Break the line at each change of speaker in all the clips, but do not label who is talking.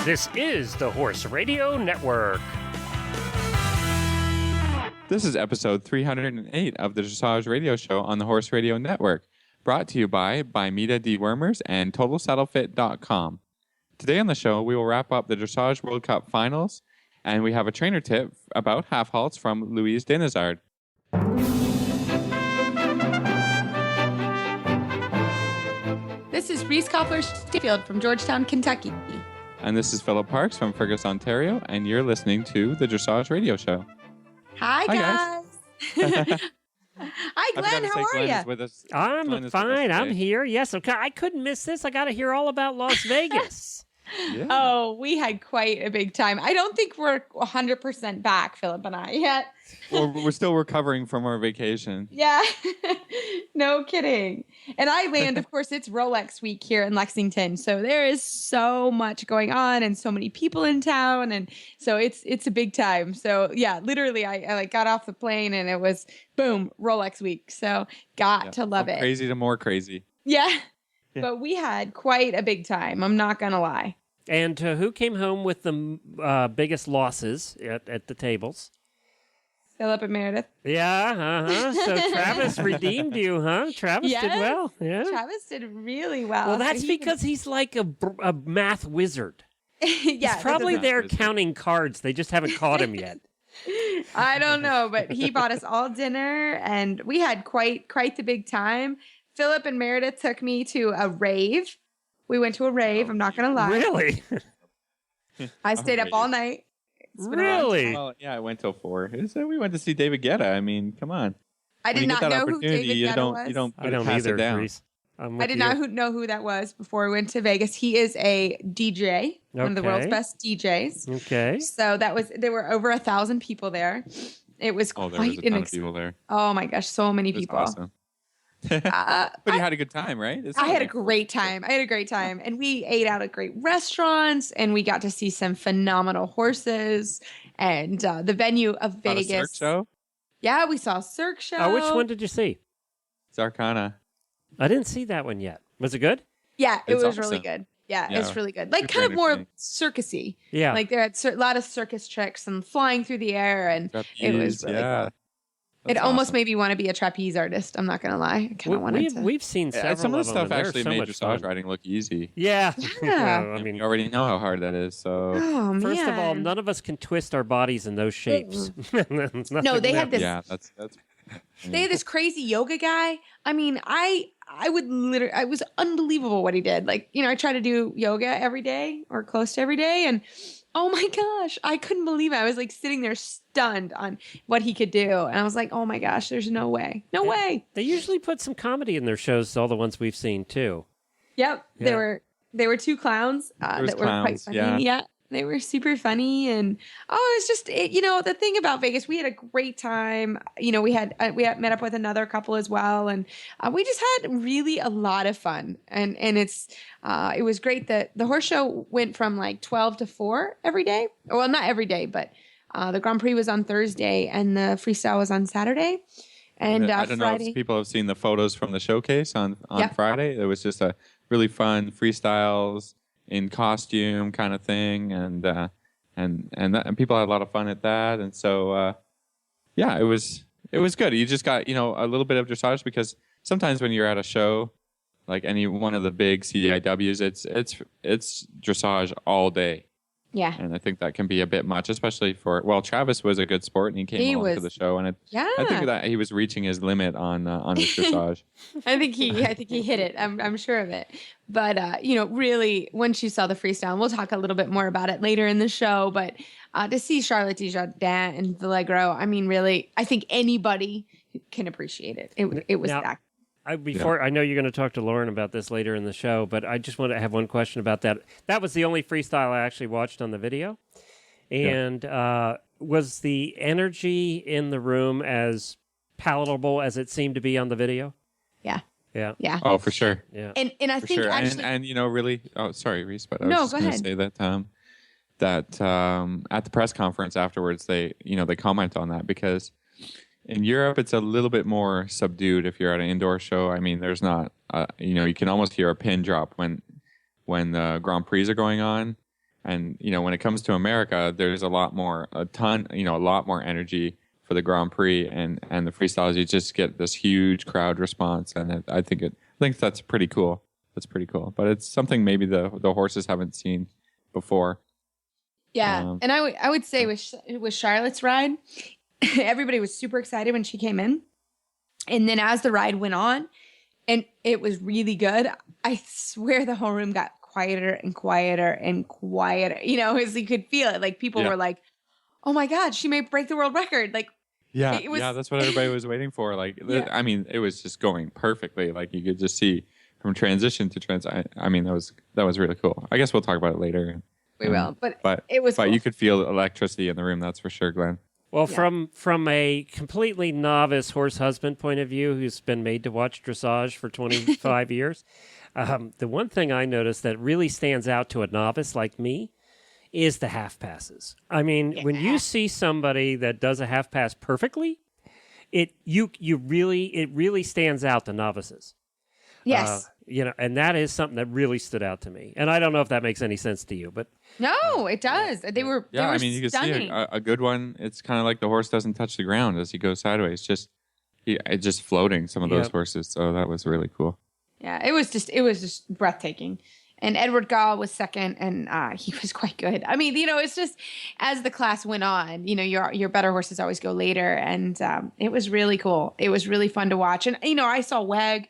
This is the Horse Radio Network.
This is episode 308 of the Dressage Radio Show on the Horse Radio Network, brought to you by Bimeda Dewormers and TotalSaddleFit.com. Today on the show, we will wrap up the Dressage World Cup finals, and we have a trainer tip about half halts from Louise Denizard.
This is Reese Koppler-Stayfield from Georgetown, Kentucky.
And this is Philip Parks from Fergus, Ontario, and you're listening to the Dressage Radio Show.
Hi guys. Hi, Glenn. How are you?
I'm fine. I'm here. Yes. Okay. I couldn't miss this. I got to hear all about Las Vegas.
Yeah. Oh, we had quite a big time. I don't think we're 100% back, Philip and I, yet.
Well, we're still recovering from our vacation.
Yeah. No kidding. And I land, of course, it's Rolex week here in Lexington. So there is so much going on and so many people in town. And so it's a big time. So yeah, literally I like got off the plane and it was boom, Rolex week. So got to love it.
Crazy to more crazy.
Yeah. But we had quite a big time. I'm not going to lie.
And who came home with the biggest losses at the tables?
Philip and Meredith.
Yeah, So Travis redeemed you, huh? Travis did well. Yeah.
Travis did really well.
Well, that's because he's like a math wizard.
Yeah.
He's probably there counting cards. They just haven't caught him yet.
I don't know, but he bought us all dinner, and we had quite the big time. Philip and Meredith took me to a rave. We went to a rave. I'm not going to lie.
Really?
I stayed up all night.
Really?
Well, yeah, I went till 4. We went to see David Guetta. I mean, come on.
I did not know who David Guetta was.
You don't
I don't
pass
either,
it down.
Reese.
I did not know who that was before we went to Vegas. He is a DJ, one of the world's best DJs.
Okay.
So there were over 1,000 people there. It was
there was a ton of people there.
Oh my gosh, so many people.
Awesome. But you had a good time, right?
I had a great time. And we ate out at great restaurants, and we got to see some phenomenal horses, and the venue of Vegas.
A Cirque show?
Yeah, we saw a Cirque show.
Oh, which one did you see?
Zarkana.
I didn't see that one yet. Was it good?
Yeah, it was
awesome.
really good. Yeah, it's really good. Like
Super
kind of more circusy.
Yeah.
Like there had a lot of circus tricks and flying through the air, and it was really cool. It almost made me want to be a trapeze artist. I'm not going to lie. I kind of wanted to.
We've seen several
some of the
them,
stuff actually
so
made
much
dressage
fun.
riding look easy.
Yeah.
Yeah.
I mean,
you already know how hard that is. So
first of all, none of us can twist our bodies in those shapes.
No, they had this.
Yeah, that's.
They had this crazy yoga guy. I mean, I would literally, it was unbelievable what he did. Like, I try to do yoga every day or close to every day. And oh my gosh, I couldn't believe it. I was like sitting there stunned on what he could do. And I was like, oh my gosh, there's no way. No way.
They usually put some comedy in their shows, all the ones we've seen too.
Yep.
Yeah.
There were 2 clowns that were quite funny. Yeah. They were super funny, and it's just the thing about Vegas. We had a great time. We had met up with another couple as well, and we just had really a lot of fun. And it was great that the horse show went from like 12 to 4 every day. Well, not every day, but the Grand Prix was on Thursday and the freestyle was on Saturday. And
I don't
Friday.
know if people have seen the photos from the showcase on Friday. It was just a really fun freestyles in costume kind of thing, and people had a lot of fun at that, and so it was good. You just got a little bit of dressage, because sometimes when you're at a show like any one of the big CDIWs, it's dressage all day.
Yeah.
And I think that can be a bit much, especially Travis was a good sport and he came along to the show, and I think that he was reaching his limit on his dressage.
I think he hit it. I'm sure of it. But really, once you saw the freestyle, and we'll talk a little bit more about it later in the show, but to see Charlotte Desjardins and Villegro, I mean, really, I think anybody can appreciate it. It was that.
I know you're going to talk to Lauren about this later in the show, but I just want to have one question about that. That was the only freestyle I actually watched on the video. And was the energy in the room as palatable as it seemed to be on the video?
Yeah.
Yeah.
Yeah.
Oh, for sure.
Yeah. And I think actually,
and really. Oh, sorry, Reese, but I was just going to say that at the press conference afterwards, they comment on that, because in Europe, it's a little bit more subdued if you're at an indoor show. I mean, there's not, you can almost hear a pin drop when the Grand Prix are going on. And when it comes to America, there's a lot more energy for the Grand Prix and the freestyles. You just get this huge crowd response, and I think that's pretty cool. That's pretty cool. But it's something maybe the horses haven't seen before.
Yeah, and I would say with Charlotte's ride, everybody was super excited when she came in, and then as the ride went on, and it was really good. I swear the whole room got quieter and quieter and quieter. As you could feel it. Like people were like, "Oh my God, she may break the world record!" Like,
that's what everybody was waiting for. Like, I mean, it was just going perfectly. Like you could just see from transition to I mean, that was really cool. I guess we'll talk about it later.
We will, but it was.
But
cool.
You could feel electricity in the room. That's for sure, Glenn.
Well, from a completely novice horse husband point of view, who's been made to watch dressage for 25 years, the one thing I noticed that really stands out to a novice like me is the half passes. I mean, when you see somebody that does a half pass perfectly, it really stands out to novices.
Yes.
And that is something that really stood out to me. And I don't know if that makes any sense to you, but
no, it does. They were
I mean, you
stunning.
can see a good one. It's kind of like the horse doesn't touch the ground as he goes sideways. It's just floating, some of those horses. So that was really cool.
Yeah, it was just breathtaking. And Edward Gall was second, and he was quite good. I mean, it's just as the class went on, your better horses always go later, and it was really cool. It was really fun to watch. And I saw WEG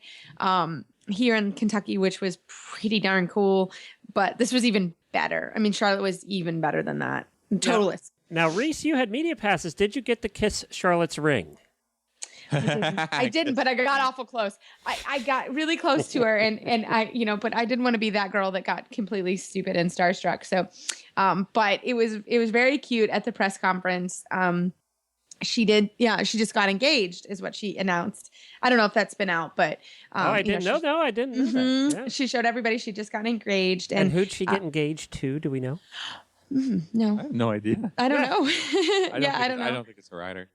here in Kentucky, which was pretty darn cool. But this was even better. I mean, Charlotte was even better than that. Totalist.
Now, Reese, you had media passes. Did you get to kiss Charlotte's ring?
I didn't, but I got awful close. I got really close to her, and I, but I didn't want to be that girl that got completely stupid and starstruck. So, but it was very cute at the press conference. She just got engaged, is what she announced. I don't know if that's been out, but
I didn't know. No, I didn't know that. Yeah.
She showed everybody she just got engaged.
And who'd she get engaged to? Do we know?
No,
I have no idea.
I don't know.
I don't know. I don't think it's a rider.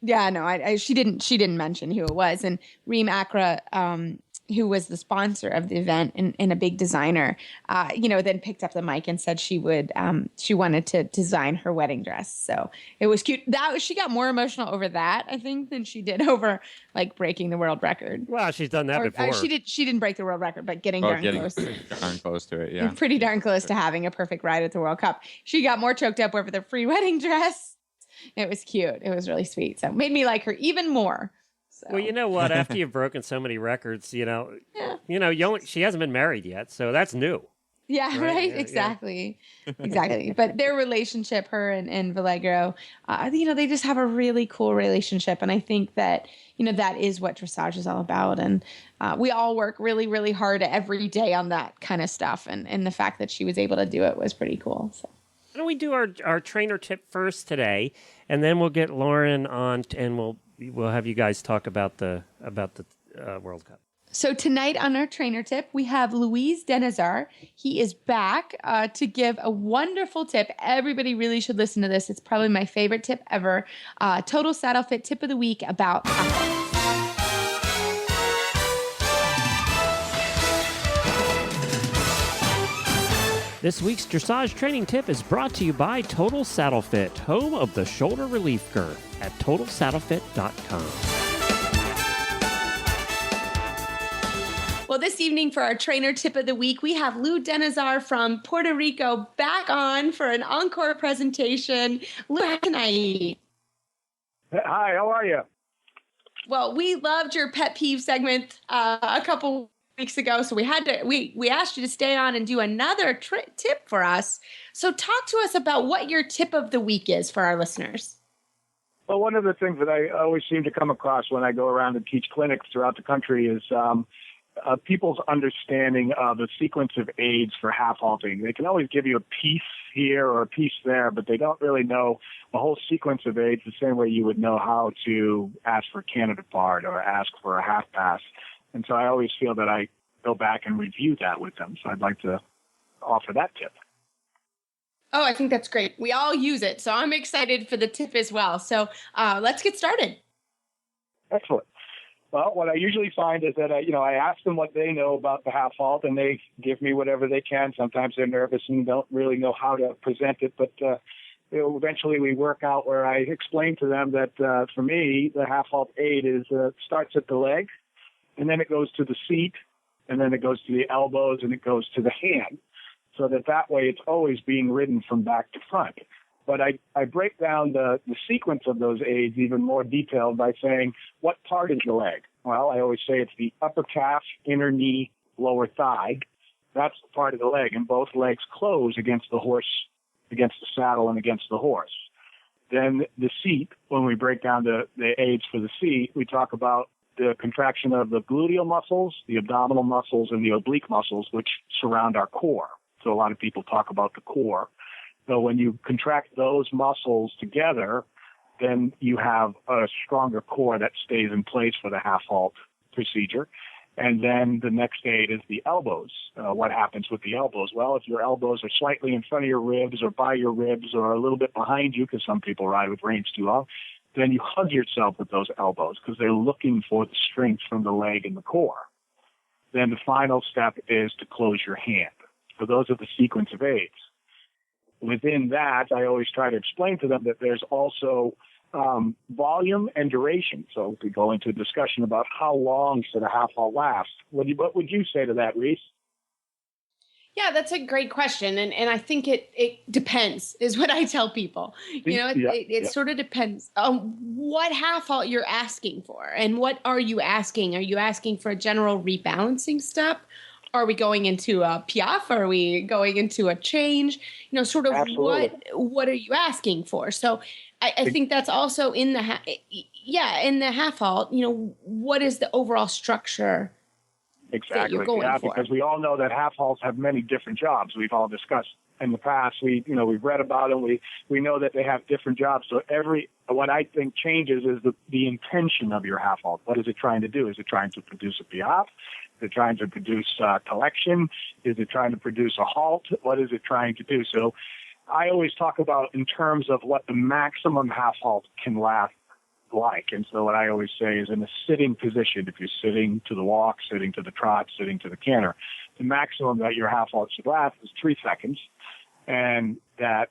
Yeah, no, she didn't mention who it was. And Reem Accra, who was the sponsor of the event and a big designer, then picked up the mic and said she wanted to design her wedding dress. So it was cute. She got more emotional over that, I think, than she did over like breaking the world record.
Well, she's done that before.
She didn't break the world record, but getting close.
Darn close to it, yeah.
Pretty darn close to having a perfect ride at the World Cup. She got more choked up over the free wedding dress. It was cute. It was really sweet. So it made me like her even more. So.
Well, you know what? After you've broken so many records, she hasn't been married yet, so that's new.
Yeah, right? Yeah, exactly. Yeah. Exactly. But their relationship, her and Vallegro, they just have a really cool relationship. And I think that, that is what dressage is all about. And we all work really, really hard every day on that kind of stuff. And the fact that she was able to do it was pretty cool. So.
Why don't we do our trainer tip first today, and then we'll get Lauren on, and we'll have you guys talk about the World Cup.
So tonight on our trainer tip, we have Luis Denazar. He is back to give a wonderful tip. Everybody really should listen to this. It's probably my favorite tip ever. Total Saddle Fit tip of the week about Halts.
This week's dressage training tip is brought to you by Total Saddle Fit, home of the shoulder relief girth at TotalSaddleFit.com. Well, this evening for our trainer tip of the week, we have Lou Denazar from Puerto Rico back on for an encore presentation. Lou, how can I eat?
Hi, how are you?
Well, we loved your pet peeve segment a couple weeks ago, so we asked you to stay on and do another tip for us. So talk to us about what your tip of the week is for our listeners.
Well, one of the things that I always seem to come across when I go around and teach clinics throughout the country is people's understanding of the sequence of aids for half halting. They can always give you a piece here or a piece there, but they don't really know a whole sequence of aids the same way you would know how to ask for Canada part or ask for a half pass. And so I always feel that I go back and review that with them. So I'd like to offer that tip.
Oh, I think that's great. We all use it. So I'm excited for the tip as well. So let's get started.
Excellent. Well, what I usually find is that I ask them what they know about the half halt, and they give me whatever they can. Sometimes they're nervous and don't really know how to present it, but eventually we work out where I explain to them that for me, the half halt aid starts at the leg, and then it goes to the seat, and then it goes to the elbows, and it goes to the hand, so that way it's always being ridden from back to front. But I break down the sequence of those aids even more detailed by saying, what part is the leg? Well, I always say it's the upper calf, inner knee, lower thigh. That's the part of the leg, and both legs close against the horse, against the saddle, and against the horse. Then the seat, when we break down the aids for the seat, we talk about the contraction of the gluteal muscles, the abdominal muscles, and the oblique muscles, which surround our core. So a lot of people talk about the core. So when you contract those muscles together, then you have a stronger core that stays in place for the half halt procedure. And then the next aid is the elbows. What happens with the elbows? Well, if your elbows are slightly in front of your ribs or by your ribs or a little bit behind you, because some people ride with reins too long, then you hug yourself with those elbows because they're looking for the strength from the leg and the core. Then the final step is to close your hand. So those are the sequence of aids. Within that, I always try to explain to them that there's also volume and duration. So we go into a discussion about how long should a half halt last. What would you say to that, Reese?
Yeah, that's a great question. And I think it depends is what I tell people. It sort of depends on what half halt you're asking for. And what are you asking? Are you asking for a general rebalancing step? Are we going into a piaffe? Are we going into a change? Sort of
Absolutely.
what are you asking for? So I think that's also in the half halt, what is the overall structure
exactly
that you're going for?
Because we all know that half halts have many different jobs. We've all discussed in the past. We've read about them. We know that they have different jobs. So what I think changes is the intention of your half halt. What is it trying to do? Is it trying to produce a piaffe? Is it trying to produce collection? Is it trying to produce a halt? What is it trying to do? So I always talk about in terms of what the maximum half halt can last like. And so what I always say is in a sitting position, if you're sitting to the walk, sitting to the trot, sitting to the canter, the maximum that your half halt should last is 3 seconds. And that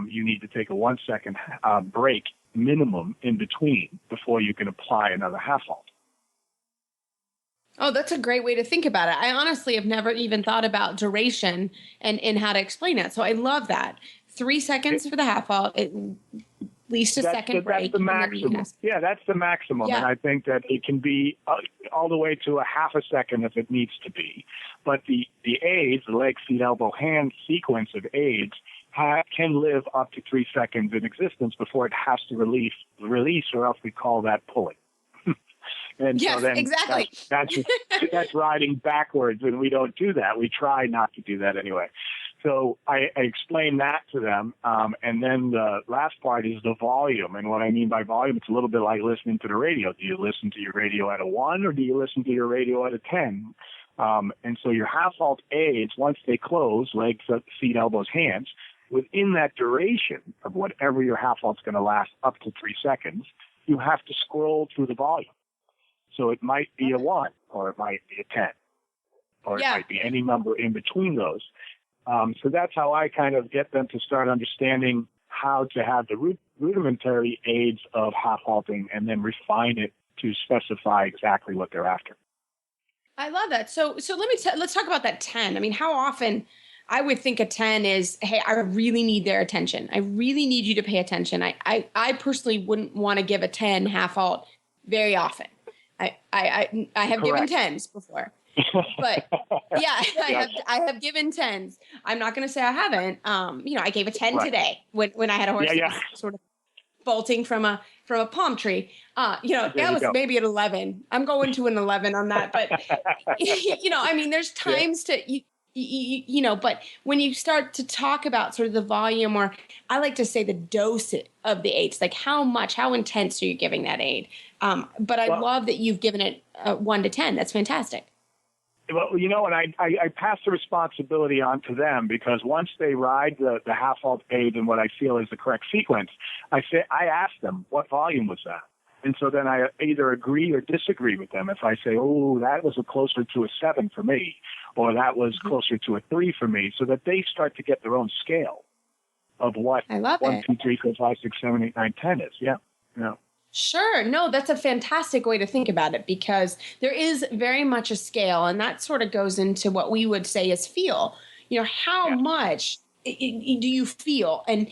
you need to take a 1 second break minimum in between before you can apply another half halt.
Oh, that's a great way to think about it. I honestly have never even thought about duration and how to explain it. So I love that. 3 seconds for the half halt, at least a second break.
That's the maximum. Yeah, that's the maximum. Yeah. And I think that it can be all the way to a half a second if it needs to be. But the aids, the leg, feet, elbow, hand sequence of aids can live up to 3 seconds in existence before it has to release, or else we call that pulling. And
yes,
so then
exactly.
That's riding backwards, and we don't do that. We try not to do that anyway. So I explain that to them, and then the last part is the volume. And what I mean by volume, it's a little bit like listening to the radio. Do you listen to your radio at a 1 or do you listen to your radio at a 10? And so your half halt aids, once they close, legs, feet, elbows, hands, within that duration of whatever your half halt's going to last up to 3 seconds, you have to scroll through the volume. So it might be a 1, or it might be a 10, or it might be any number in between those. So that's how I kind of get them to start understanding how to have the rudimentary aids of half halting and then refine it to specify exactly what they're after.
I love that. So let's talk about that 10. I mean, how often I would think a 10 is, hey, I really need their attention. I really need you to pay attention. I personally wouldn't want to give a 10 half halt very often. I have given 10s before, but yeah, I have given 10s. I'm not going to say I haven't. I gave a 10 today when I had a horse sort of bolting from a palm tree. That was maybe an 11. I'm going to an 11 on that, but I mean, there's times to but when you start to talk about sort of the volume, or I like to say the dose of the aids, like how intense are you giving that aid? But I love that you've given it 1 to 10. That's fantastic.
Well, and I pass the responsibility on to them, because once they ride the half halt aid in what I feel is the correct sequence, I ask them, what volume was that? And so then I either agree or disagree with them. If I say, oh, that was closer to a 7 for me, or that was closer to a 3 for me, so that they start to get their own scale of what
I love
1,
it.
2, 3, 4, 5, 6, 7, 8, 9, 10 is. Yeah. Yeah.
Sure. No, that's a fantastic way to think about it, because there is very much a scale, and that sort of goes into what we would say is feel. How much do you feel? And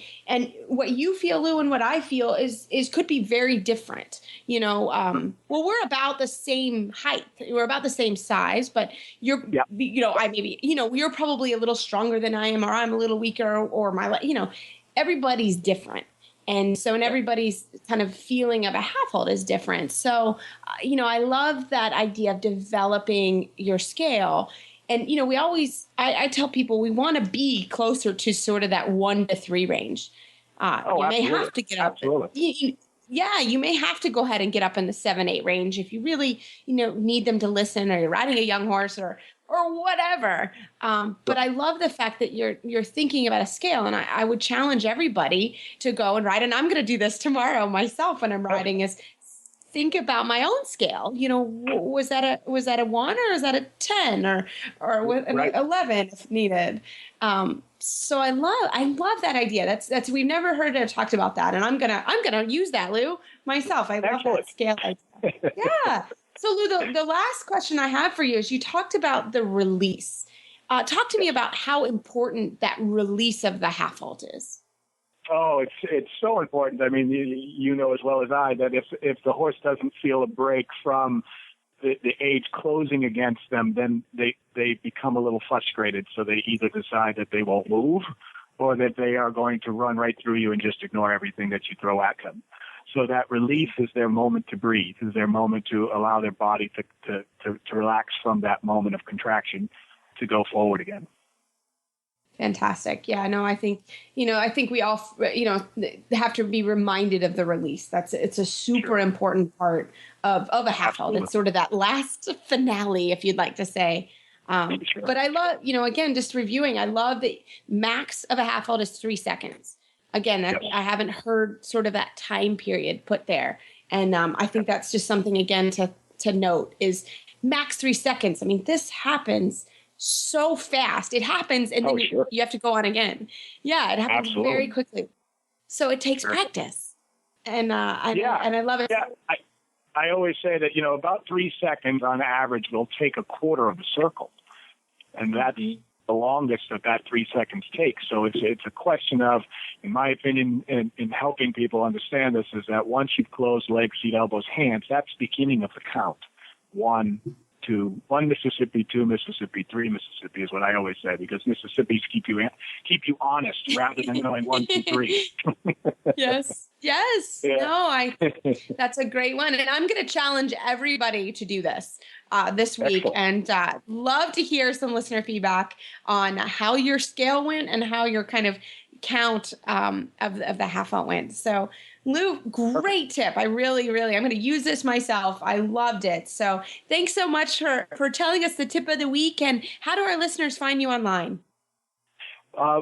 what you feel, Lou, and what I feel is could be very different. Well, we're about the same height. We're about the same size, but you're, you're probably a little stronger than I am, or I'm a little weaker, or everybody's different. And so, everybody's kind of feeling of a half halt is different. So, I love that idea of developing your scale. And, we always, I tell people we want to be closer to sort of that 1 to 3 range. You may have to get up.
Absolutely.
You may have to go ahead and get up in the 7, 8 range if you really, need them to listen, or you're riding a young horse or whatever. But I love the fact that you're thinking about a scale, and I would challenge everybody to go and ride. And I'm going to do this tomorrow myself when I'm riding, is think about my own scale. Was that a 1, or is that a 10, or an 11 if needed? So I love that idea. That's we've never heard it talked about that, and I'm gonna use that, Lou, myself. I love that scale idea. Yeah. So Lou, the last question I have for you is, you talked about the release. Talk to me about how important that release of the half halt is.
Oh, it's so important. I mean, you know as well as I that if the horse doesn't feel a break from the age closing against them, then they become a little frustrated. So they either decide that they won't move, or that they are going to run right through you and just ignore everything that you throw at them. So that release is their moment to breathe, is their moment to allow their body to relax from that moment of contraction to go forward again.
Fantastic. Yeah, no, I think we all, have to be reminded of the release. It's a super important part of a half halt. It's sort of that last finale, if you'd like to say. But I love, again, just reviewing, I love the max of a half halt is 3 seconds. Again, I haven't heard sort of that time period put there. And I think that's just something, again, to note is max 3 seconds. I mean, this happens so fast. It happens, and then you have to go on again. Yeah, it happens very quickly. So it takes practice. And I love it.
Yeah, I always say that, about 3 seconds on average will take a quarter of a circle. And that's the longest that 3 seconds takes. So it's a question of, in my opinion, in helping people understand this, is that once you've closed legs, feet, elbows, hands, that's the beginning of the count. 1, 2, 1 Mississippi, 2 Mississippi, 3 Mississippi is what I always say, because Mississippis keep you honest rather than going 1, 2, 3.
Yes. Yeah. No, that's a great one. And I'm going to challenge everybody to do this this week. Excellent. And love to hear some listener feedback on how your scale went and how your kind of count of the half halt went. So Lou, great tip. I really, I'm going to use this myself. I loved it. So thanks so much for telling us the tip of the week. And how do our listeners find you online?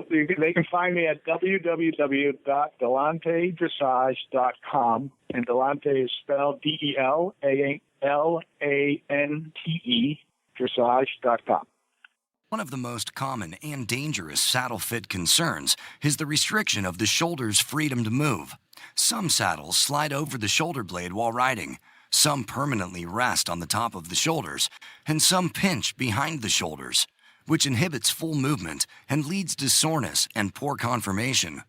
They can find me at www.delantedressage.com, and Delante is spelled DELANTE, dressage.com.
One of the most common and dangerous saddle fit concerns is the restriction of the shoulder's freedom to move. Some saddles slide over the shoulder blade while riding, some permanently rest on the top of the shoulders, and some pinch behind the shoulders, which inhibits full movement and leads to soreness and poor conformation.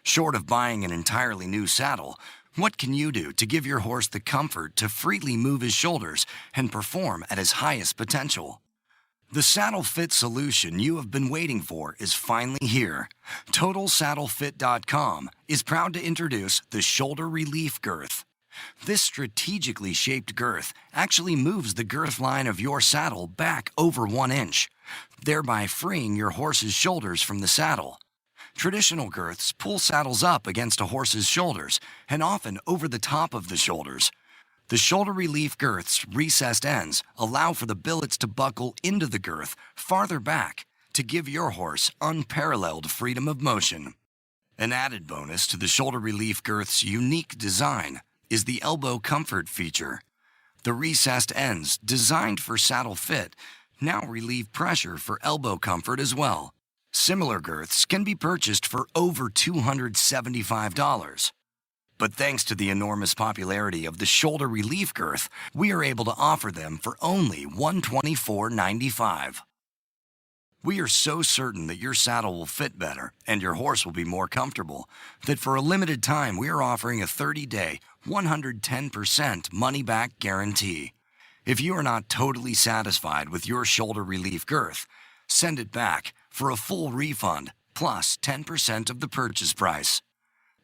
Short of buying an entirely new saddle, what can you do to give your horse the comfort to freely move his shoulders and perform at his highest potential? The saddle fit solution you have been waiting for is finally here. TotalSaddleFit.com is proud to introduce the Shoulder Relief Girth. This strategically shaped girth actually moves the girth line of your saddle back over 1 inch, thereby freeing your horse's shoulders from the saddle. Traditional girths pull saddles up against a horse's shoulders and often over the top of the shoulders. The Shoulder Relief Girth's recessed ends allow for the billets to buckle into the girth farther back to give your horse unparalleled freedom of motion. An added bonus to the Shoulder Relief Girth's unique design, is the elbow comfort feature. The recessed ends, designed for saddle fit, now relieve pressure for elbow comfort as well. Similar girths can be purchased for over $275. But thanks to the enormous popularity of the shoulder relief girth, we are able to offer them for only $124.95. We are so certain that your saddle will fit better and your horse will be more comfortable that for a limited time we are offering a 30-day, 110% money-back guarantee. If you are not totally satisfied with your shoulder relief girth, send it back for a full refund plus 10% of the purchase price.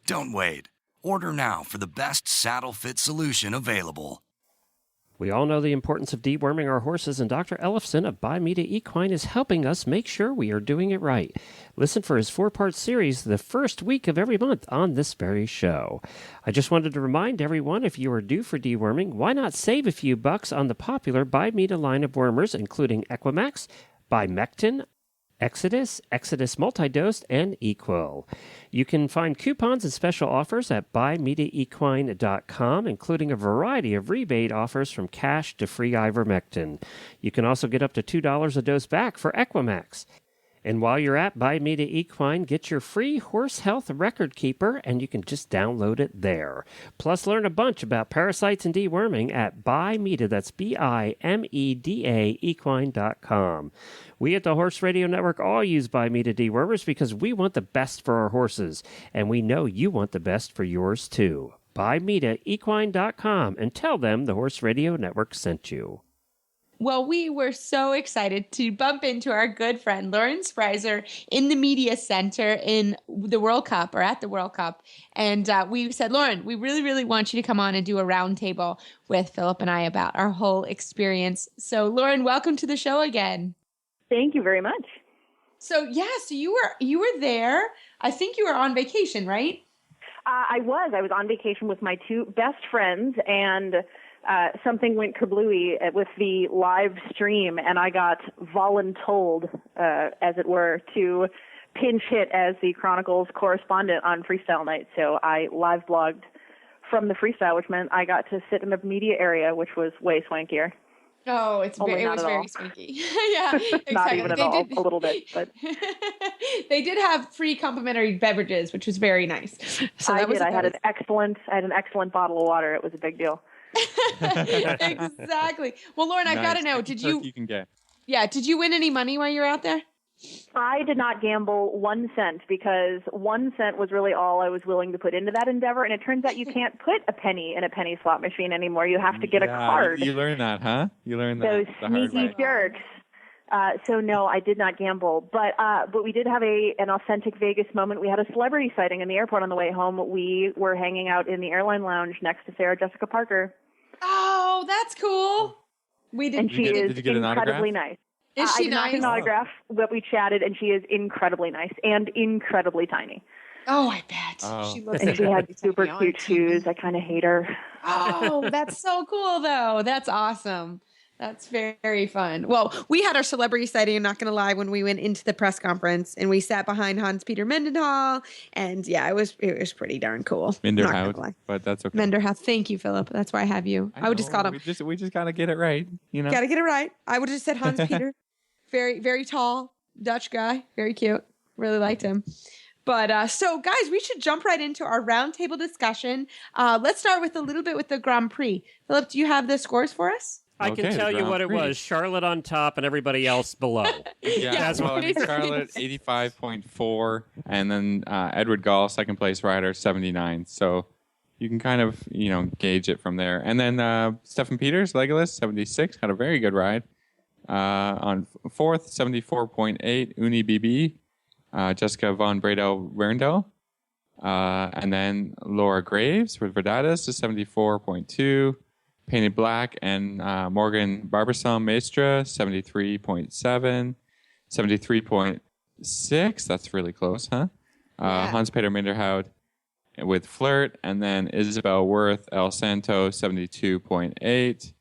Don't wait. Order now for the best saddle fit solution available.
We all know the importance of deworming our horses, and Dr. Ellefson of Buy Me to Equine is helping us make sure we are doing it right. Listen for his 4-part series the first week of every month on this very show. I just wanted to remind everyone, if you are due for deworming, why not save a few bucks on the popular Buy Me to line of wormers, including Equimax, Bimectin, Exodus, Exodus Multidose, and Equil. You can find coupons and special offers at buymeToEquine.com, including a variety of rebate offers from cash to free ivermectin. You can also get up to $2 a dose back for Equimax. And while you're at Buy Me to Equine, get your free horse health record keeper, and you can just download it there. Plus, learn a bunch about parasites and deworming at Bimeda, that's BIMEDA, equine.com. We at the Horse Radio Network all use Buy Me to dewormers because we want the best for our horses, and we know you want the best for yours too. Bimeda, and tell them the Horse Radio Network sent you.
Well, we were so excited to bump into our good friend Lauren Spreiser in the media center in the World Cup, or at the World Cup. And we said, Lauren, we really, really want you to come on and do a roundtable with Philip and I about our whole experience. So, Lauren, welcome to the show again.
Thank you very much.
So, so you were there. I think you were on vacation, right?
I was on vacation with my two best friends, and something went kablooey with the live stream, and I got voluntold, as it were, to pinch hit as the Chronicles correspondent on Freestyle Night. So I live blogged from the freestyle, which meant I got to sit in the media area, which was way swankier.
Oh, it was very swanky. Yeah, exactly.
Not even at all, a little bit, but
they did have free complimentary beverages, which was very nice. So
I had an excellent bottle of water. It was a big deal.
Exactly. Well, Lauren, I've got to know, did you
can get.
Yeah, did you win any money while you were out there?
I did not gamble 1 cent because 1 cent was really all I was willing to put into that endeavor. And it turns out you can't put a penny in a penny slot machine anymore. You have to get a card.
You learned that, huh? You learned that.
Those
the hard
sneaky
way.
jerks. So no, I did not gamble, but we did have an authentic Vegas moment. We had a celebrity sighting in the airport on the way home. We were hanging out in the airline lounge next to Sarah Jessica Parker.
Oh, that's cool. We did.
And she is
did you get an
incredibly
autograph?
nice.
Is she
I did
nice?
not get an autograph, but we chatted, and she is incredibly nice and incredibly tiny.
Oh, I bet.
Oh.
She looks
And she had super cute shoes. I kind of hate her.
Oh, that's so cool, though. That's awesome. That's very, very fun. Well, we had our celebrity sighting, I'm not going to lie, when we went into the press conference, and we sat behind Hans-Peter Mendenhall, and yeah, it was pretty darn cool.
Minderhout, but that's okay.
Menderhout. Thank you, Philip. That's why I have you. I would just call him.
We just got to get it right, you know.
Got to get it right. I would have just said Hans-Peter. Very, very tall Dutch guy. Very cute. Really liked him. But so, guys, we should jump right into our roundtable discussion. Let's start with a little bit with the Grand Prix. Philip, do you have the scores for us?
I can tell you what it was. Charlotte on top and everybody else below.
That's Charlotte 85.4, and then Edward Gall, second place rider, 79. So you can kind of gauge it from there. And then Stefan Peters, Legolas, 76, had a very good ride. On fourth, 74.8, Uni BB, Jessica von Bredel-Verndel. And then Laura Graves with Verdadas is 74.2. Painted Black and Morgan Barbasson Maestra, 73.7. 73.6, that's really close, huh? Hans-Peter Minderhout with Flirt, and then Isabel Worth El Santo, 72.8.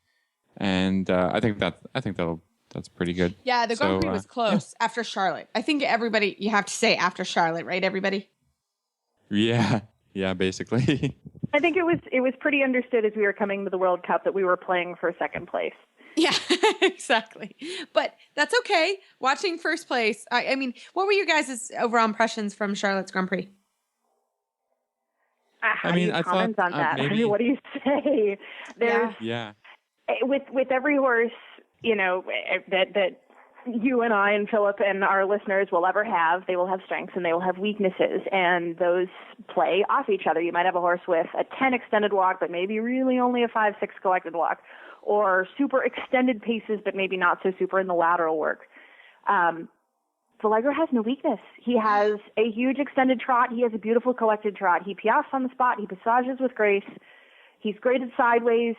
And I think that's pretty good.
Yeah, the Grand Prix was close after Charlotte. I think you have to say after Charlotte, right, everybody?
Yeah, basically.
I think it was pretty understood as we were coming to the World Cup that we were playing for second place.
Yeah, exactly. But that's okay. Watching first place. I mean, what were your guys' overall impressions from Charlotte's Grand Prix?
How do you comment on that?
Maybe...
I mean, what do you say? There's with every horse, you know, that you and I and Philip and our listeners will ever have, they will have strengths and they will have weaknesses, and those play off each other. You might have a horse with a 10 extended walk, but maybe really only a 5-6 collected walk, or super extended paces, but maybe not so super in the lateral work. Vallejo has no weakness. He has a huge extended trot. He has a beautiful collected trot. He piafs on the spot. He passages with grace. He's graded sideways.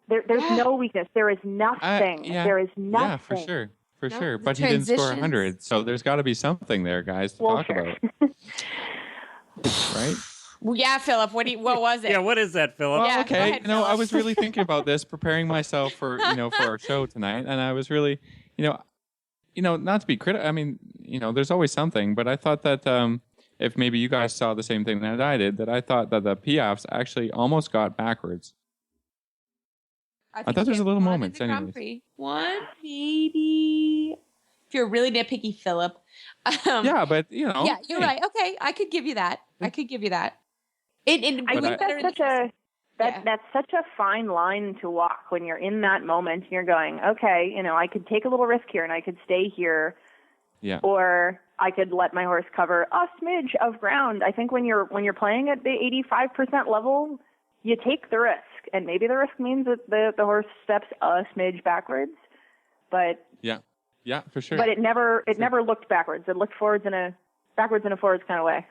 There's no weakness. There is nothing. There is nothing.
Yeah, for sure. For sure. But he didn't score 100. So there's got to be something there, guys, to talk about. Right?
Well, yeah, Philip. What was it?
Yeah, what is that, Philip?
Well, okay. Ahead, I was really thinking about this, preparing myself for for our show tonight, and I was really, not to be critical. I mean, there's always something, but I thought that if maybe you guys saw the same thing that I did, that I thought that the piafs actually almost got backwards. I thought there's a little moment.
One, maybe. If you're really nitpicky, Philip.
Yeah, but
Yeah, you're right. Okay, I could give you that. I think
that's such a fine line to walk when you're in that moment and you're going, okay, I could take a little risk here and I could stay here.
Yeah.
Or I could let my horse cover a smidge of ground. I think when you're playing at the 85% level, you take the risk, and maybe the risk means that the horse steps a smidge backwards, but
yeah, for sure.
But it never looked backwards. It looked backwards in a forwards kind of way.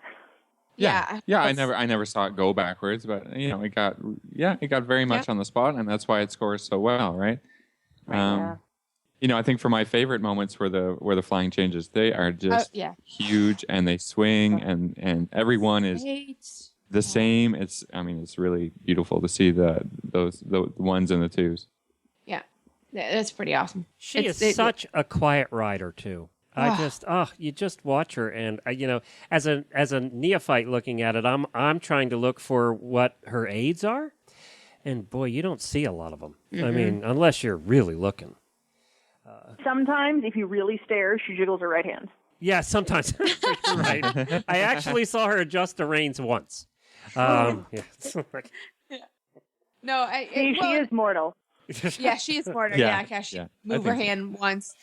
Yeah. I never saw it go backwards, but it got very much on the spot, and that's why it scores so well, right? I think for my favorite moments were the flying changes. They are just huge, and they swing, and everyone is the same. It's really beautiful to see the ones and the twos. Yeah,
that's pretty awesome.
She is such a quiet rider too. You just watch her, and as a neophyte looking at it, I'm trying to look for what her aids are, and boy, you don't see a lot of them. Mm-hmm. I mean, unless you're really looking.
Sometimes, if you really stare, she jiggles her right hand.
Yeah, sometimes. You're right. I actually saw her adjust the reins once.
No,
she is mortal.
Yeah, she is mortal. Yeah, she moved her hand once.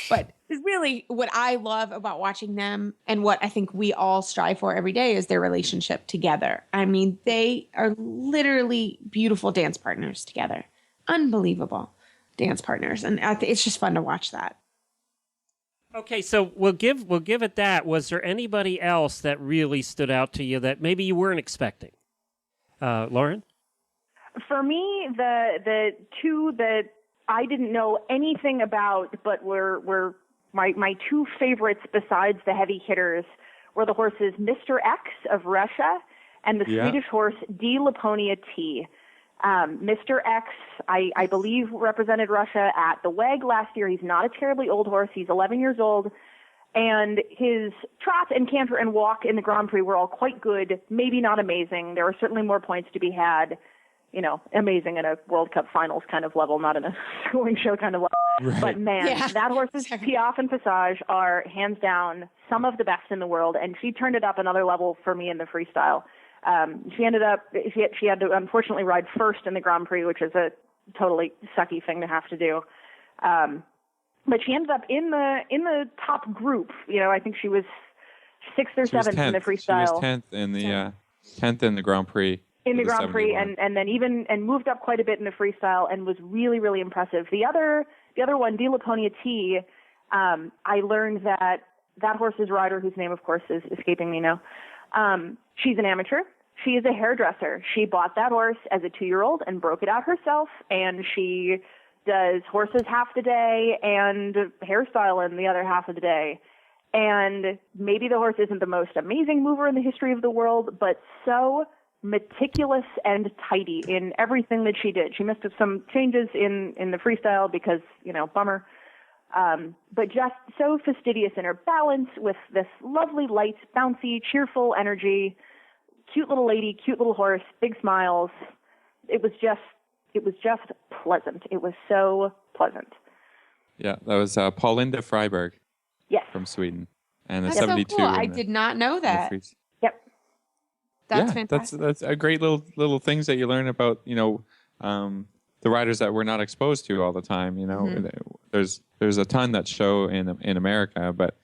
But really, what I love about watching them, and what I think we all strive for every day, is their relationship together. I mean, they are literally beautiful dance partners together. Unbelievable dance partners, and it's just fun to watch that.
Okay, so we'll give it that. Was there anybody else that really stood out to you that maybe you weren't expecting? Lauren?
For me, the two that I didn't know anything about, but were my two favorites besides the heavy hitters, were the horses Mr. X of Russia and the Swedish horse D. Laponia T. Mr. X, I believe, represented Russia at the WEG last year. He's not a terribly old horse. He's 11 years old. And his trot and canter and walk in the Grand Prix were all quite good, maybe not amazing. There were certainly more points to be had. Amazing at a World Cup finals kind of level, not in a schooling show kind of level. Right. But man, that horse's piaffe and passage are hands down some of the best in the world. And she turned it up another level for me in the freestyle. She had to unfortunately ride first in the Grand Prix, which is a totally sucky thing to have to do. But she ended up in the top group. I think she was 6th or 7th in the freestyle.
She was 10th in the 10th in the Grand Prix.
In the Grand Prix, and then moved up quite a bit in the freestyle, and was really, really impressive. The other one, De Laponia T, I learned that horse's rider, whose name of course is escaping me now, she's an amateur. She is a hairdresser. She bought that horse as a 2-year-old and broke it out herself, and she does horses half the day and hairstyle in the other half of the day. And maybe the horse isn't the most amazing mover in the history of the world, but so meticulous and tidy in everything that she did. She missed some changes in the freestyle because, bummer. But just so fastidious in her balance, with this lovely, light, bouncy, cheerful energy. cute little lady, cute little horse, big smiles. It was just pleasant. It was so pleasant.
Yeah, that was Paulinda Freiberg.
Yes.
From Sweden. And a
That's
72.
so cool. I did not know that.
Yep.
That's fantastic.
That's a great little things that you learn about, the riders that we're not exposed to all the time. There's a ton that show in America, but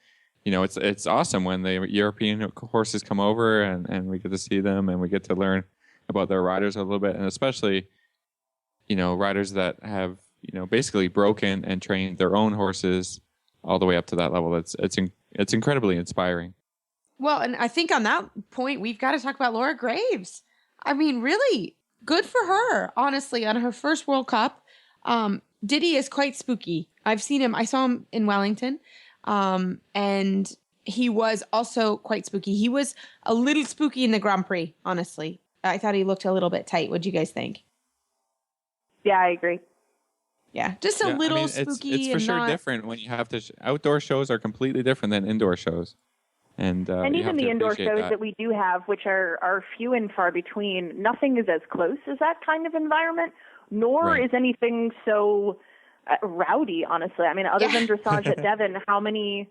it's awesome when the European horses come over and we get to see them and we get to learn about their riders a little bit, and especially riders that have basically broken and trained their own horses all the way up to that level. It's incredibly inspiring.
Well, and I think on that point, we've got to talk about Laura Graves. I mean, really good for her, honestly, on her first World Cup. Diddy is quite spooky. I saw him in Wellington, and he was also quite spooky. He was a little spooky in the Grand Prix, honestly. I thought he looked a little bit tight. What do you guys think?
Yeah, I agree.
Yeah, just a little spooky.
It's for sure different when you have to. Outdoor shows are completely different than indoor shows, and
even the indoor shows that we do have, which are few and far between, nothing is as close as that kind of environment. Nor is anything so rowdy. Honestly, I mean, other than dressage at Devon, how many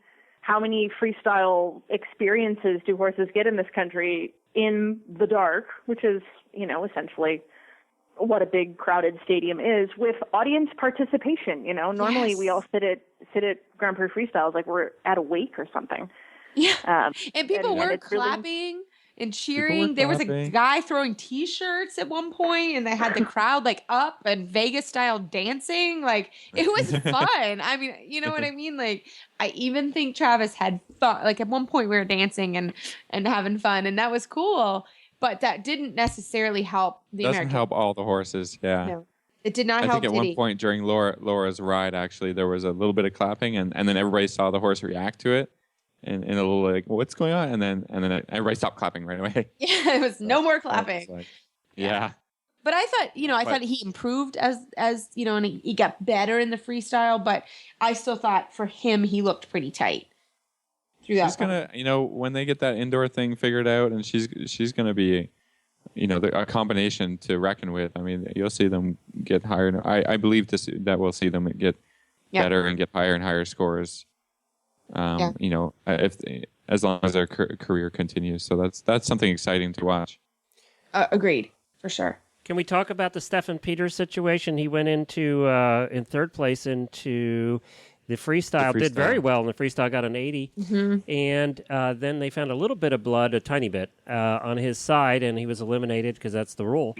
freestyle experiences do horses get in this country in the dark, which is essentially what a big crowded stadium is, with audience participation. Normally we all sit at Grand Prix freestyles like we're at a wake or something.
Yeah, and people were clapping and cheering. There was a guy throwing T-shirts at one point, and they had the crowd like up and Vegas style dancing. Like, it was fun. I mean, you know what I mean? Like, I even think Travis had fun. Like, at one point we were dancing and having fun, and that was cool. But that didn't necessarily help the American.
Doesn't help all the horses, yeah.
No, it did not help.
I think at one point during Laura's ride, actually, there was a little bit of clapping, and then everybody saw the horse react to it, and a little like, what's going on? And then everybody stopped clapping right away.
Yeah, it was no more clapping.
Like, yeah.
But I thought, I thought he improved as and he got better in the freestyle. But I still thought for him, he looked pretty tight.
She's gonna, when they get that indoor thing figured out, and she's gonna be, a combination to reckon with. I mean, you'll see them get higher. I believe that we'll see them get better and get higher and higher scores. As long as their career continues. So that's something exciting to watch.
Agreed, for sure.
Can we talk about the Stefan Peters situation? He went into in third place into the freestyle, did very well in the freestyle, got an 80. Mm-hmm. And then they found a little bit of blood, a tiny bit, on his side, and he was eliminated because that's the rule.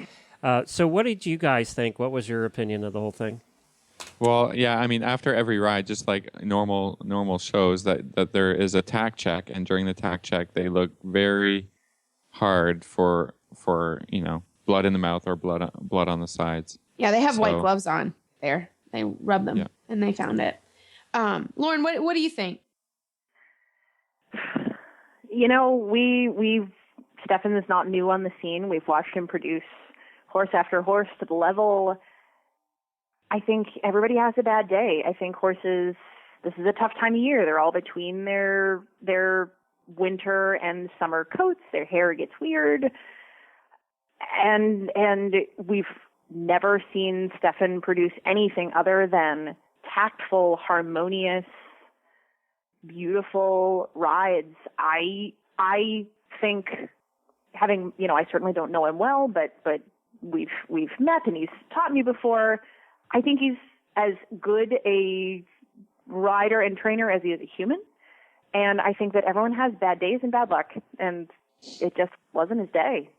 So what did you guys think? What was your opinion of the whole thing?
Well, yeah, I mean, after every ride, just like normal shows, that there is a tack check, and during the tack check, they look very hard for blood in the mouth or blood on the sides.
Yeah, they have white gloves on there. They rub them, and they found it. Lauren, what do you think?
Stefan is not new on the scene. We've watched him produce horse after horse to the level. I think everybody has a bad day. I think horses, this is a tough time of year. They're all between their winter and summer coats. Their hair gets weird. And we've never seen Stefan produce anything other than tactful, harmonious, beautiful rides. I think, having, I certainly don't know him well, but we've met and he's taught me before. I think he's as good a rider and trainer as he is a human. And I think that everyone has bad days and bad luck, and it just wasn't his day.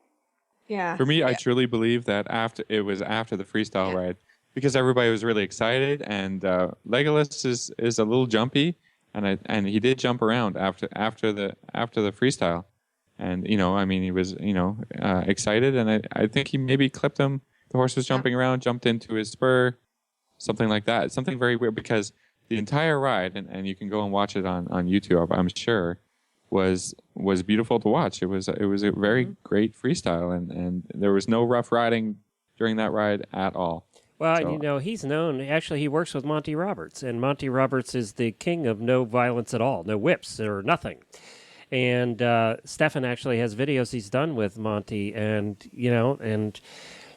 Yeah.
For me, I truly believe that after the freestyle ride, because everybody was really excited, and Legolas is a little jumpy, and he did jump around after the freestyle, and he was excited, and I think he maybe clipped him. The horse was jumping around, jumped into his spur, something like that. Something very weird, because the entire ride, and you can go and watch it on YouTube, I'm sure, was beautiful to watch. It was a very great freestyle, and there was no rough riding during that ride at all.
Well, he's known. Actually, he works with Monty Roberts, and Monty Roberts is the king of no violence at all, no whips or nothing. And Stefan actually has videos he's done with Monty, and and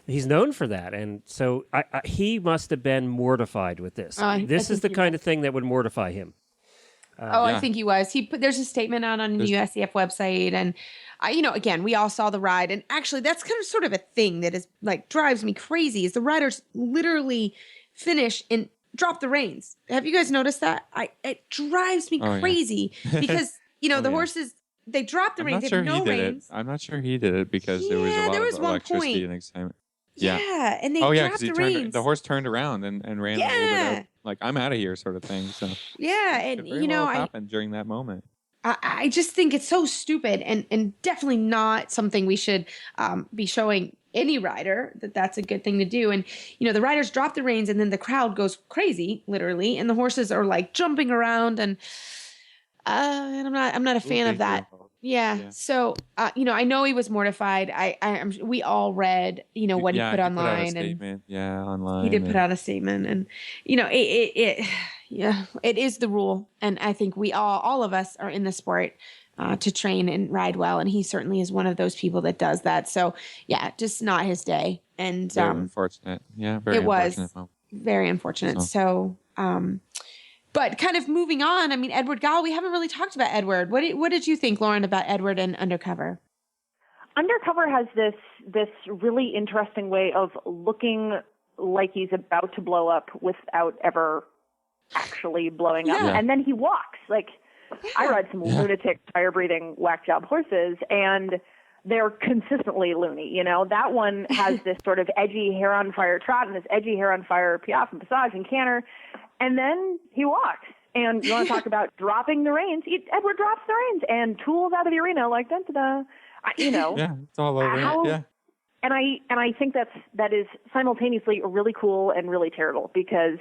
he's known for that. And so he must have been mortified with this. This is the kind of thing that would mortify him.
I think he was. There's a statement out on the USCF website, and again, we all saw the ride, and actually, that's kind of sort of a thing that is like drives me crazy. Is the riders literally finish and drop the reins? Have you guys noticed that? It drives me crazy because the horses, they drop the reins. They have no reins.
I'm not sure he did it because there was a lot of electricity and excitement.
Yeah, and they dropped the reins.
The horse turned around and ran a little bit out, like I'm out of here, sort of thing. So
and
happened during that moment.
I just think it's so stupid and definitely not something we should be showing any rider that's a good thing to do. And the riders drop the reins and then the crowd goes crazy, literally, and the horses are like jumping around and I'm not a fan of that. Yeah. So, I know he was mortified. We all read, what he put online.
Online.
He did put out a statement, and it is the rule. And I think we all of us are in the sport to train and ride well, and he certainly is one of those people that does that. So, just not his day. And
very unfortunate. Yeah, very.
It was very unfortunate. So but kind of moving on, I mean, Edward Gall, we haven't really talked about Edward. What did you think, Lauren, about Edward and Undercover?
Undercover has this really interesting way of looking like he's about to blow up without ever actually blowing up. And then he walks. Like, I ride some lunatic, fire-breathing, whack job horses, and they're consistently loony. That one has this sort of edgy hair on fire trot and this edgy hair on fire piaffe and passage and canter. And then he walks. And you want to talk about dropping the reins? Edward drops the reins and tools out of the arena like da-da-da.
Yeah, it's all over.
And I think that is simultaneously really cool and really terrible because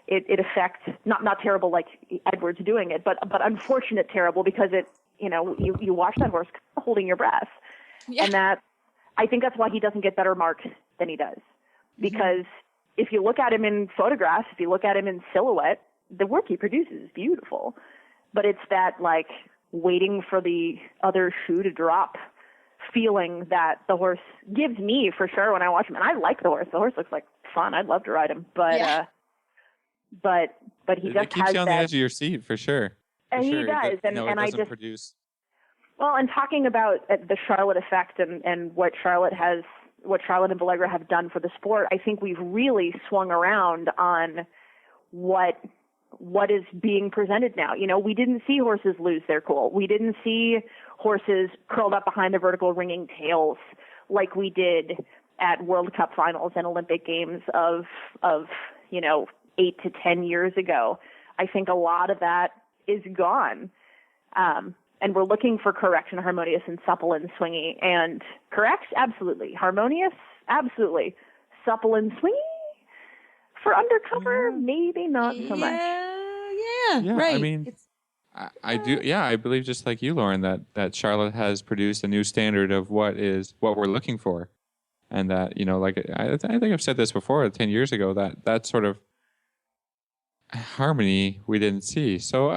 it affects not terrible like Edward's doing it, but unfortunate terrible because it you watch that horse holding your breath, and that I think that's why he doesn't get better marks than he does because. If you look at him in photographs, if you look at him in silhouette, the work he produces is beautiful. But it's that, like, waiting for the other shoe to drop feeling that the horse gives me, for sure, when I watch him. And I like the horse. The horse looks like fun. I'd love to ride him. But but he just
keeps
has
you on
that,
the edge of your seat, for sure.
And he does. And I just...
produce.
Well, and talking about the Charlotte effect and what Charlotte and Vallegra have done for the sport, I think we've really swung around on what is being presented now. We didn't see horses lose their cool. We didn't see horses curled up behind their vertical ringing tails like we did at World Cup finals and Olympic Games of 8 to 10 years ago. I think a lot of that is gone. And we're looking for correct and harmonious and supple and swingy. And correct? Absolutely. Harmonious? Absolutely. Supple and swingy? For Undercover? Maybe not so much.
Yeah, right.
I mean, I do. Yeah, I believe just like you, Lauren, that Charlotte has produced a new standard of what we're looking for. And that, I think I've said this before 10 years ago, that sort of harmony we didn't see. So,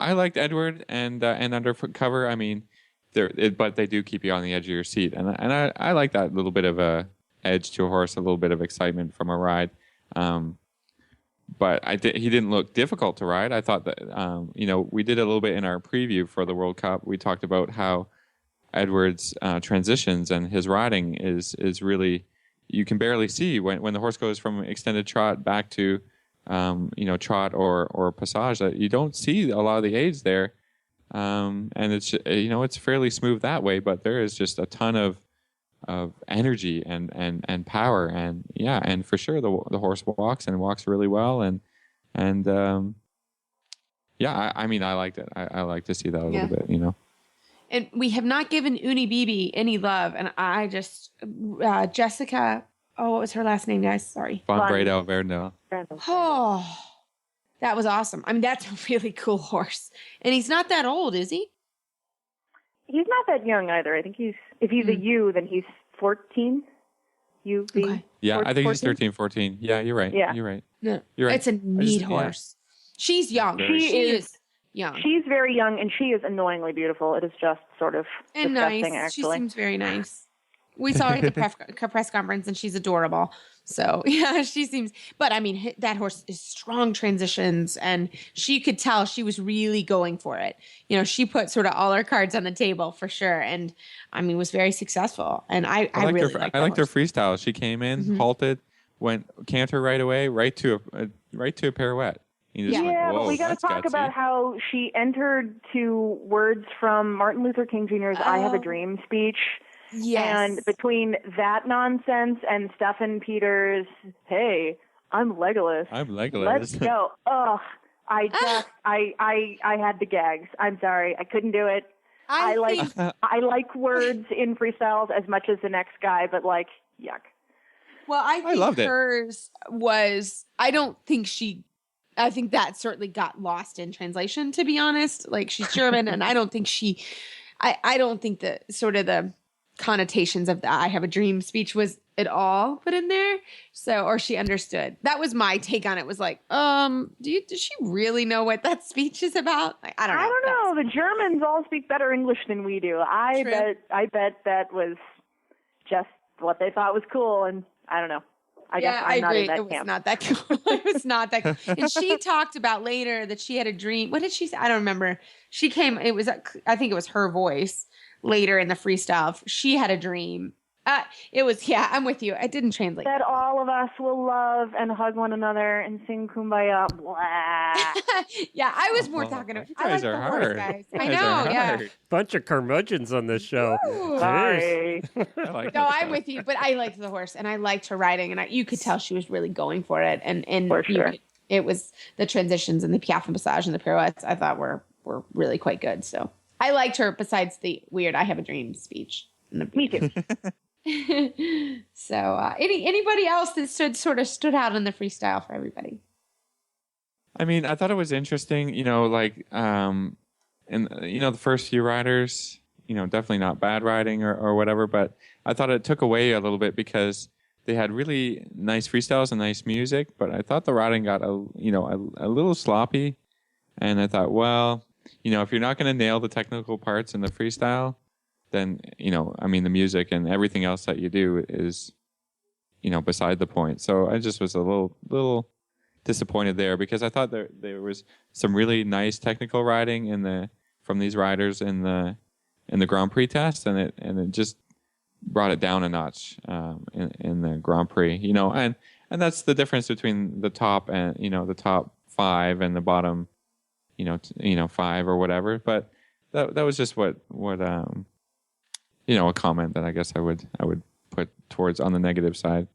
I liked Edward and Undercover. I mean, but they do keep you on the edge of your seat, and I like that little bit of a edge to a horse, a little bit of excitement from a ride. But he didn't look difficult to ride. I thought that we did a little bit in our preview for the World Cup. We talked about how Edward's transitions and his riding is really, you can barely see when the horse goes from extended trot back to trot or passage, that you don't see a lot of the aids there. And it's, it's fairly smooth that way, but there is just a ton of energy and power. And for sure the horse walks really well. I mean, I liked it. I like to see that a little bit,
And we have not given Uni Bibi any love. And I just, Jessica, what was her last name, guys? Sorry.
Von Bredel Verdel.
Oh, that was awesome. I mean, that's a really cool horse. And he's not that old, is he?
He's not that young either. I think if he's a U, then he's 14.
Okay.
Yeah,
14,
I think he's
14?
13, 14. Yeah, you're right.
Yeah.
You're right.
No,
You're right.
It's a neat horse. She's young.
She is
young.
She's very young, and she is annoyingly beautiful. It is just sort of
and
disgusting,
nice.
actually.
She seems very nice. We saw her at the press conference, and she's adorable. So, yeah, she seems... But, I mean, that horse is strong transitions, and she could tell she was really going for it. You know, she put sort of all her cards on the table, for sure, and, I mean, was very successful. And I really liked
her freestyle. She came in, halted, went canter right away, right to a pirouette.
But we got to talk about how she entered to words from Martin Luther King Jr.'s "I Have a Dream" speech.
Yes.
And between that nonsense and Stephen Peters' "Hey, I'm Legolas. Let's go." Ugh. I had the gags. I'm sorry. I couldn't do it. I like words in freestyles as much as the next guy, but like, yuck.
Well, I think hers was, I think that certainly got lost in translation, to be honest. Like, she's German, and I don't think I don't think the sort of the connotations of the "I Have a Dream" speech was at all put in there. So, or she understood. That was my take on it, was like, does she really know what that speech is about? Like, I don't know.
The Germans all speak better English than we do. I bet that was just what they thought was cool, and I don't know. I guess I'm not in that camp.
It was not that cool. It was not that cool. And she talked about later that she had a dream. What did she say? I don't remember. She came, I think it was her voice later in the freestyle. She had a dream. It was, I'm with you. I didn't translate.
That all of us will love and hug one another and sing Kumbaya. Blah.
Yeah, I was more talking about. I like the horse, guys. I know, yeah.
Bunch of curmudgeons on this show.
Sorry.
I'm with you, but I liked the horse, and I liked her riding, and you could tell she was really going for it, and
for sure.
It was the transitions and the piaffe and passage and the pirouettes I thought were really quite good. So I liked her. Besides the weird "I Have a Dream" speech.
Me too.
So anybody else that stood out in the freestyle for everybody?
I mean, I thought it was interesting, the first few riders, definitely not bad riding or whatever, but I thought it took away a little bit because they had really nice freestyles and nice music, but I thought the riding got a little sloppy, and I thought, well, if you're not going to nail the technical parts in the freestyle, then, the music and everything else that you do is, beside the point. So I just was a little disappointed there because I thought there was some really nice technical riding from these riders in the Grand Prix test, and it just brought it down a notch in the Grand Prix, and that's the difference between the top and the top 5 and the bottom, 5 or whatever. But that was just what a comment that I guess I would put towards on the negative side.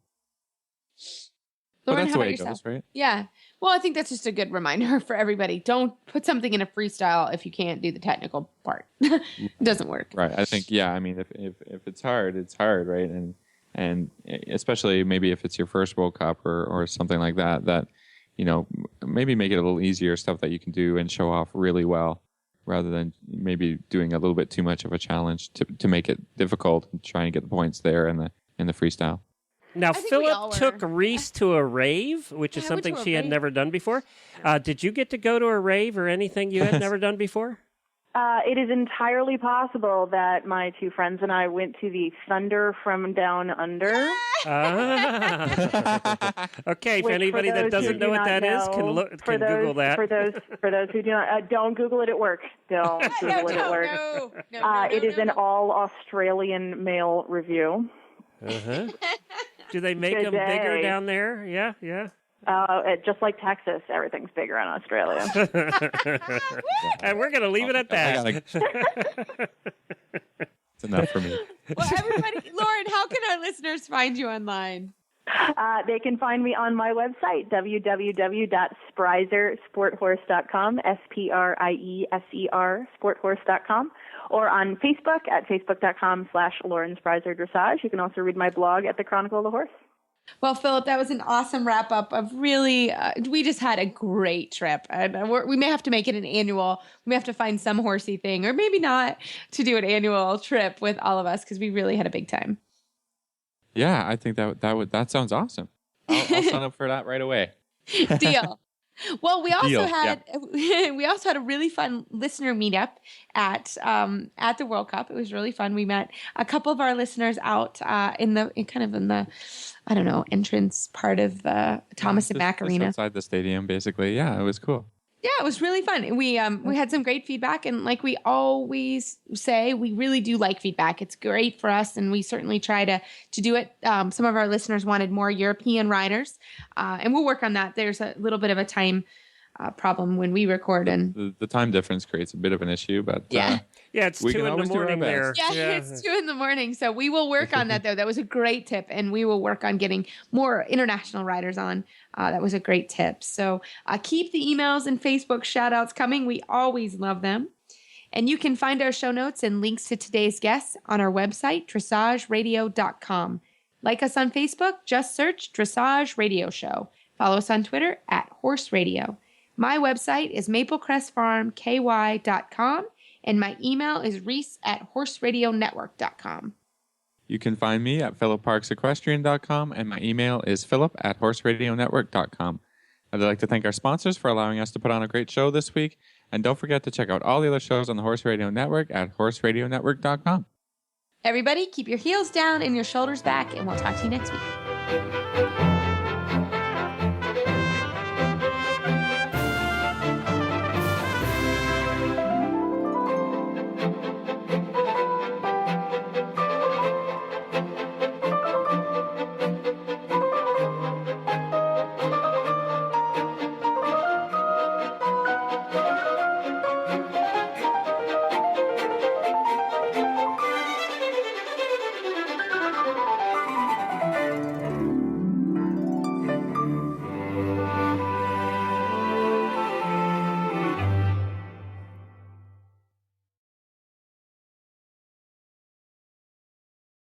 Lauren,
but that's the way it goes, right?
Yeah. Well, I think that's just a good reminder for everybody. Don't put something in a freestyle if you can't do the technical part. It doesn't work.
Right. I think, if it's hard, it's hard, right? And especially maybe if it's your first World Cup or something like that, maybe make it a little easier stuff that you can do and show off really well, rather than maybe doing a little bit too much of a challenge to make it difficult and try and get the points there in the freestyle.
Now, Philip took Reese to a rave, which is something she had never done before. Did you get to go to a rave or anything you had never done before?
It is entirely possible that my two friends and I went to the Thunder from Down Under.
Okay, for anybody that doesn't know what that is, can Google that.
For those who do not, don't Google it at work. Don't Google it at work. It is an all Australian male review.
Uh-huh. Do they make them bigger down there? Yeah.
Just like Texas, everything's bigger in Australia.
And we're going to leave it at that.
It's enough for me.
Well, everybody, Lauren, how can our listeners find you online?
They can find me on my website, www.sprizersporthorse.com, SPRIESER, sporthorse.com, or on Facebook at facebook.com/Lauren Sprizer Dressage. You can also read my blog at the Chronicle of the Horse.
Well, Philip, that was an awesome wrap up of really, we just had a great trip. We may have to make it an annual. We may have to find some horsey thing, or maybe not, to do an annual trip with all of us, because we really had a big time.
Yeah, I think that sounds awesome. I'll sign up for that right away.
Deal. Well, we also had a really fun listener meetup at the World Cup. It was really fun. We met a couple of our listeners out in the I don't know, entrance part of Thomas and Mack Arena,
outside the stadium, basically. Yeah, it was cool.
Yeah, it was really fun. We had some great feedback, and like we always say, we really do like feedback. It's great for us, and we certainly try to do it. Some of our listeners wanted more European riders, and we'll work on that. There's a little bit of a time problem when we record, and
the time difference creates a bit of an issue, but
it's 2 in the morning there.
Yeah, it's 2 in the morning. So we will work on that, though. That was a great tip, and we will work on getting more international riders on. That was a great tip. So keep the emails and Facebook shout outs coming. We always love them. And you can find our show notes and links to today's guests on our website, dressageradio.com. Like us on Facebook, just search Dressage Radio Show. Follow us on Twitter @Horse Radio. My website is maplecrestfarmky.com, and my email is reese@horseradionetwork.com.
You can find me at philipparksequestrian.com, and my email is philip@horseradionetwork.com. I'd like to thank our sponsors for allowing us to put on a great show this week, and don't forget to check out all the other shows on the Horse Radio Network at horseradionetwork.com.
Everybody, keep your heels down and your shoulders back, and we'll talk to you next week.